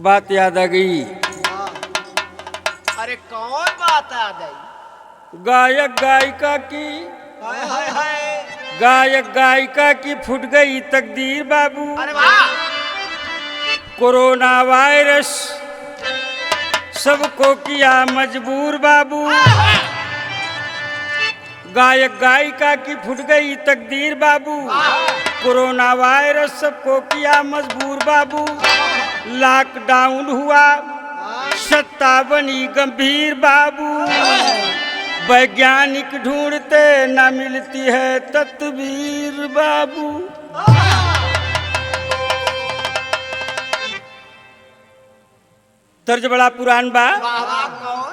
बात याद आ गई। अरे कौन बात आ गई? गायक गायिका की हाय हाय हाय। गायक गायिका की फूट गई तकदीर बाबू। अरे वाह। कोरोना वायरस सबको किया मजबूर बाबू। गायक गायिका की फूट गई तकदीर बाबू। कोरोना वायरस सबको किया मजबूर बाबू। लॉकडाउन हुआ सत्ता बनी गंभीर बाबू। वैज्ञानिक ढूंढते न मिलती है तदबीर बाबू। तर्ज बड़ा पुरान बा। वाह वाह। कौन?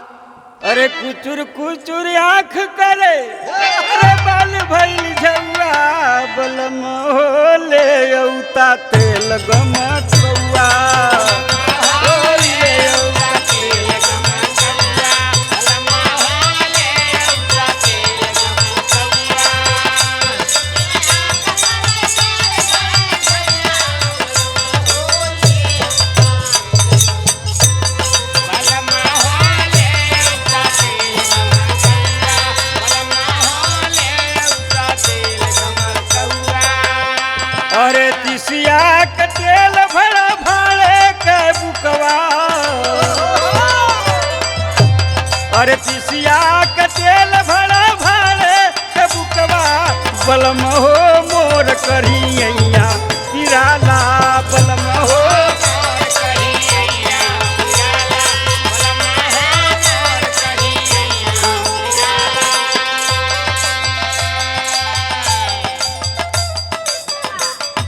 अरे कुचुर कुचुर आँख करे अरे बाल भइल झौआ बलम होले औता तेल गमकौआ। अरे तिसिया के तेल भरा भाड़े के बुकवा। अरे तिसिया के तेल भरा भाड़े के बुकवा। बलम हो मोर करियैया पिराला बलम हो।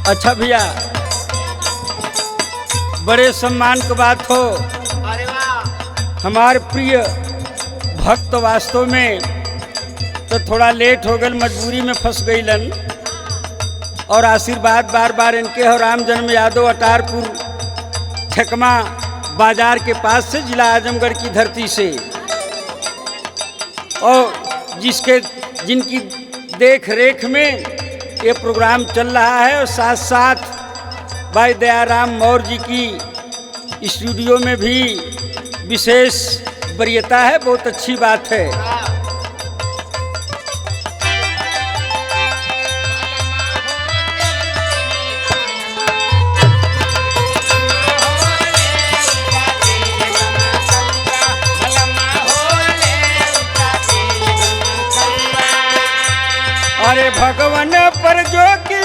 अच्छा भैया बड़े सम्मान की बात हो। अरे वाह। हमारे प्रिय भक्त वास्तव में तो थोड़ा लेट हो गए, मजबूरी में फंस गईलन। और आशीर्वाद बार बार इनके और राम जन्म यादव अटारपुर ठेकमा बाजार के पास से जिला आजमगढ़ की धरती से, और जिनकी देख रेख में ये प्रोग्राम चल रहा है। और साथ साथ भाई दयाराम मौर्य जी की स्टूडियो में भी विशेष वरीयता है, बहुत अच्छी बात है। अरे भगवान पर जो की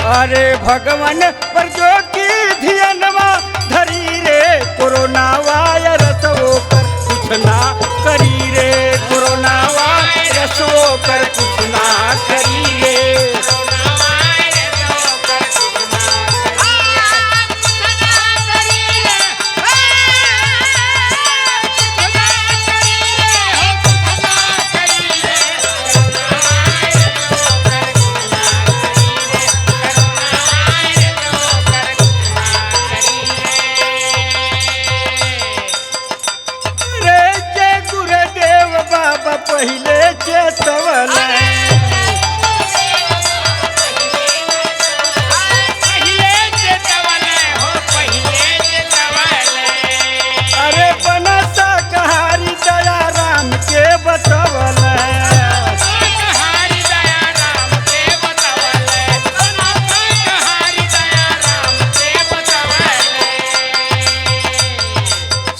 अरे भगवान पर जो की धियनवा धरी रे कोरोना वायरस वो कर कुछ ना करी रे। कोरोना वायरस वो कर कुछ ना करी रे। पहिले चेतवल अरे बना शाकाहारी दयाराम के बतवल।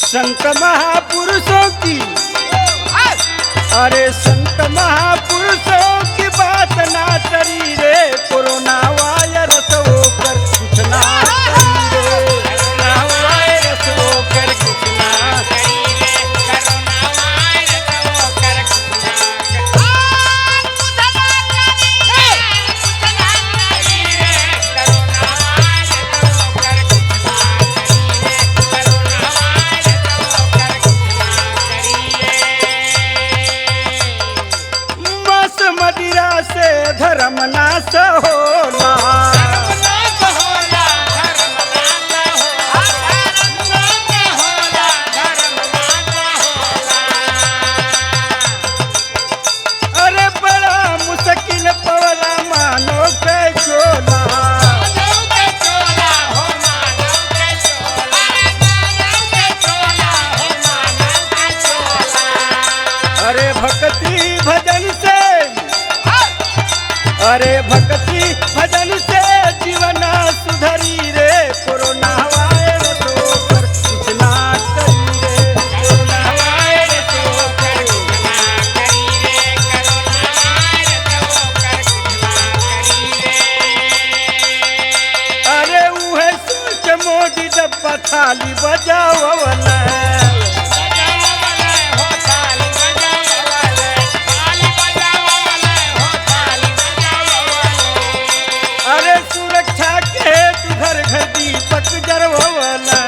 संत महापुरुषों की अरे संत महापुरुषों की बात ना करी रे। कोरोना वायरस वो कर कुछ ना करी रे। कोरोना वायरस वो कर कुछ ना करी रे। धर्म ना भक्ति भजन से, अरे भक्ति भजन से जीवन सुधरी रे, कोरोना वायरस होकर कुछ ना करी रे, कोरोना वायरस होकर कुछ ना करी रे, कोरोना वायरस होकर कुछ ना करी रे। अरे उहे सोच मोदी डब्बा थाली बजावला, अरे सुरक्षा के तू घर घर दीपक जरवला,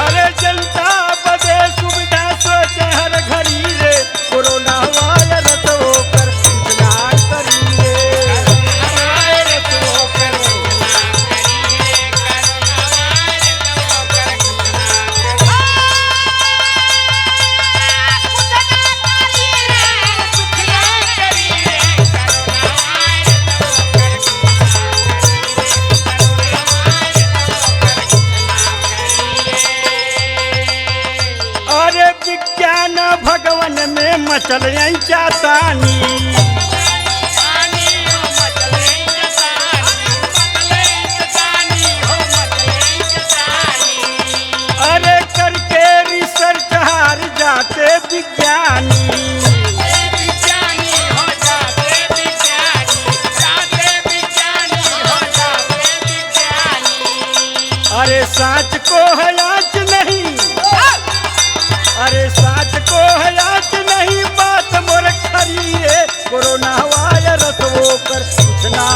अरे जनता बदे सुविधा सोच हर घड़ी रे, कोरोना वायरस होकर कुछ ना करी रे, कोरोना वायरस होकर कुछ ना करी रे, कोरोना वायरस होकर कुछ ना करी। अरे विज्ञान भगवान में मचल चातानी, अरे करके रिसर्च हार जाते विज्ञानी, अरे साच को है आँच नहीं, अरे साच को है आँच नहीं, बात मोर खरी रे, कोरोना वायरस होकर कुछ ना